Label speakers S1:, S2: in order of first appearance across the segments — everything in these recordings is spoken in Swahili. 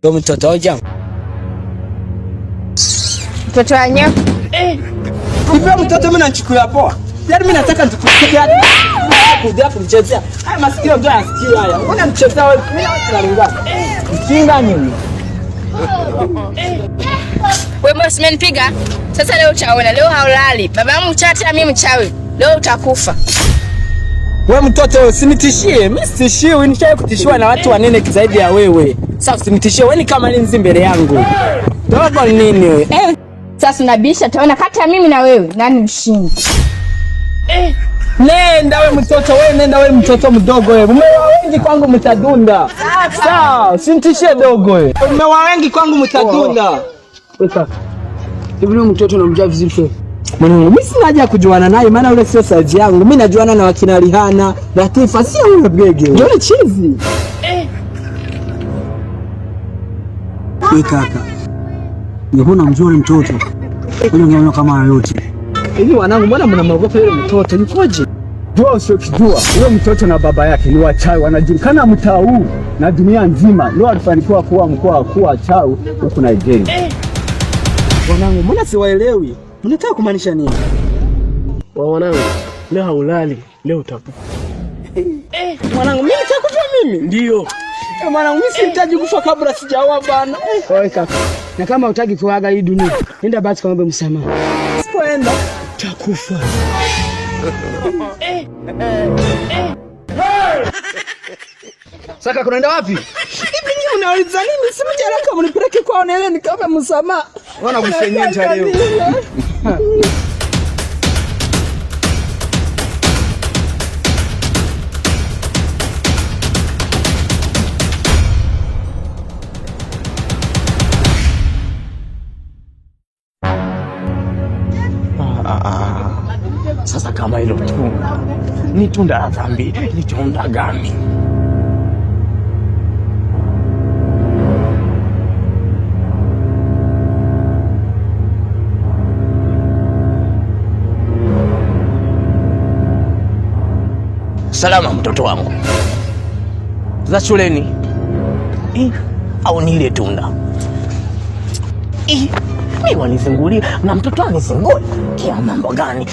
S1: Wewe mtoto wa jambo.
S2: Mtoto wa nyoka.
S1: Hivi mtoto mimi nachukulia poa. Yaani mimi nataka nikusikia hadi kuja kumchezea. Haya masikio ndio yasikia haya. Mbona mchezea wewe? Mimi nalinga. Kinga nini?
S2: Wewe boss umenipiga. Sasa leo utaona, leo haulali. Babangu mchache na mimi mchawi. Leo utakufa.
S1: Wewe mtoto usinitishie. Mimi sitishii, nishaye kutishiwa na watu wanene zaidi ya wewe. Sasa usinitishie, wewe ni kama nini mbele yangu. Dogo nini wewe?
S2: Sasa unabisha, taona kati ya mimi na wewe nani mshindi?
S1: Nenda wewe mtoto, wewe nenda wewe mtoto mdogo wewe. Umewa wengi kwangu mtadunda. Sawa, usinitishie dogo wewe. Umewa wengi kwangu mtadunda. Weka. Hivi mtoto unamjua vizuri kweli? Mimi sina haja kujuana naye maana yule sio size yangu. Mimi najuana na wakina Rihana, Latifa, sio yule bwege. Yule chizi.
S3: Kaka. Mbona mjua yule mtoto? Unaniona kama yote.
S1: Hivi wanangu mbona mnamwogopa yule mtoto? Nikoje?
S3: Jua usiokijua, yule mtoto na baba yake ni wachawi, wanajulikana mtaa huu na dunia nzima. Leo alifanikiwa kuwa mkoa wa chawi huko Nigeria.
S1: Wanangu mbona siwaelewi? Mnataka kumaanisha nini?
S3: Wanangu, leo haulali, leo utakufa.
S1: Mwanangu mimi nitakufa mimi?
S3: Ndio.
S1: Mwanangu mimi sihitaji kufa kabla sijaoa bana.
S3: Wewe kaka. Na kama hutaki kuaga hii dunia, nenda basi kaombe msamaha.
S1: Sipoenda
S3: utakufa. Saka kunaenda wapi?
S1: Hivi nyinyi mnauliza nini? Simje haraka mnipeleke kwao na ile nikaombe msamaha.
S3: Wana kusenyenja leo. Sasa kama hilo tunda ni tunda la dhambi, ni tunda gani? Salama mtoto wangu. Za shuleni? Au ni ile tunda? Mimi wanizingulia na mtoto anizingue. Kia mambo gani?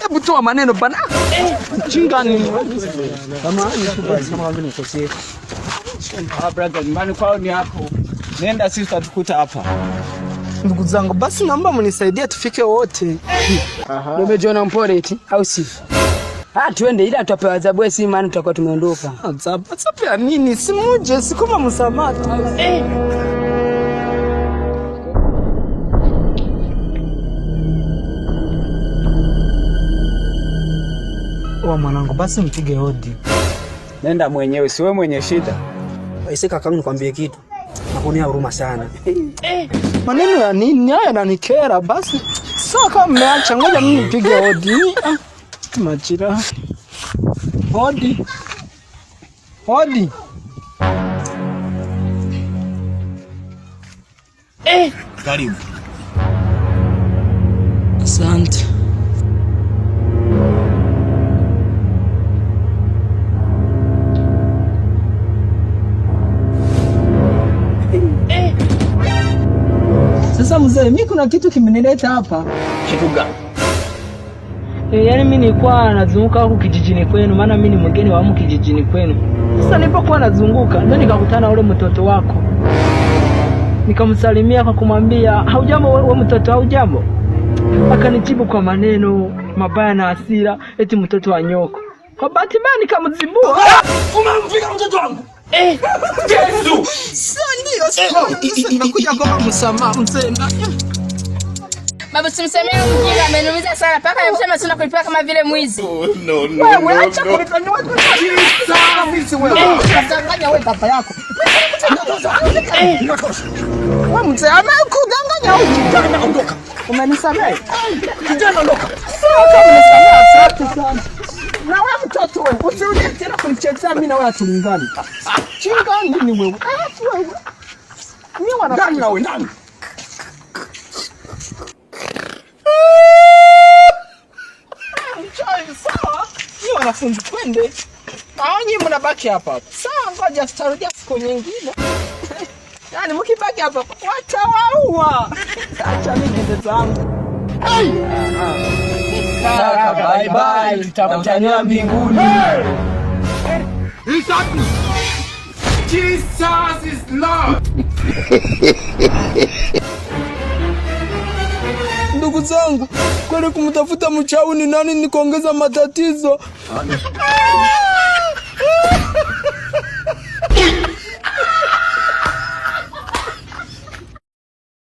S1: Hebu toa maneno bana. Chinga nini?
S3: Kama vile nikosea.
S1: Brother, nyumbani kwao ni hapo. Nenda sisi tutakuta hapa. Ndugu zangu, basi naomba mnisaidie tufike wote.
S4: Umejiona mpore eti au si? Tuende ila tupewe adhabu si maana tutakuwa tumeondoka.
S1: Adhabu ya nini? Simuje sikoma msamaha. Mwanangu basi mpige hodi.
S3: Nenda mwenyewe, si wewe mwenye shida.
S4: Waisi kakangu nikwambie kitu. Nakuonea huruma sana.
S1: Maneno ya nini? Haya yananikera basi. Sasa kama mmeacha ngoja mimi nipige hodi. Majira. Hodi. Hodi.
S3: Karibu.
S1: Asante. Sasa mzee, mimi kuna kitu kimenileta hapa.
S3: Kitu gani?
S4: Yaani mimi nilikuwa nazunguka huko kijijini kwenu, maana mimi ni mgeni wa huko kijijini kwenu. Sasa nilipokuwa nazunguka, ndio nikakutana ule mtoto wako. Nikamsalimia kwa kumwambia, "Haujambo wewe mtoto, haujambo?" Akanijibu kwa maneno mabaya na hasira, eti mtoto wa nyoko. Kwa bahati mbaya nikamzibua.
S3: Umempiga mtoto wangu?
S1: Yesu! Sasa ndio nakuja kwa msamaha mzee.
S2: Baba simsemee mjinga, ameniumiza sana paka amesema sina kulipa kama vile mwizi.
S3: No.
S1: Wewe acha kunifanyia watu sana mwizi wewe. Unadanganya wewe baba yako. Wewe mzee amekudanganya au kijana ondoka. Umenisamehe? Kijana ondoka. Sasa umenisamehe asante sana. Na wewe mtoto wewe, usirudie tena kunichezea mimi na wewe tulingani. Chinga nini wewe? Wewe. Mimi wanafanya na wewe ndani. Mchai sawa. Ni wanafunzi twende. Naonye mnabaki hapa. Sawa, ngoja tutarudia siku nyingine. Yaani mkibaki hapa watawaua. Acha mimi niende zangu. Bye bye, tutakutania mbinguni.
S5: Jesus is Lord.
S1: Ndugu zangu, kwani kumtafuta mchawi ni nani ni kuongeza matatizo?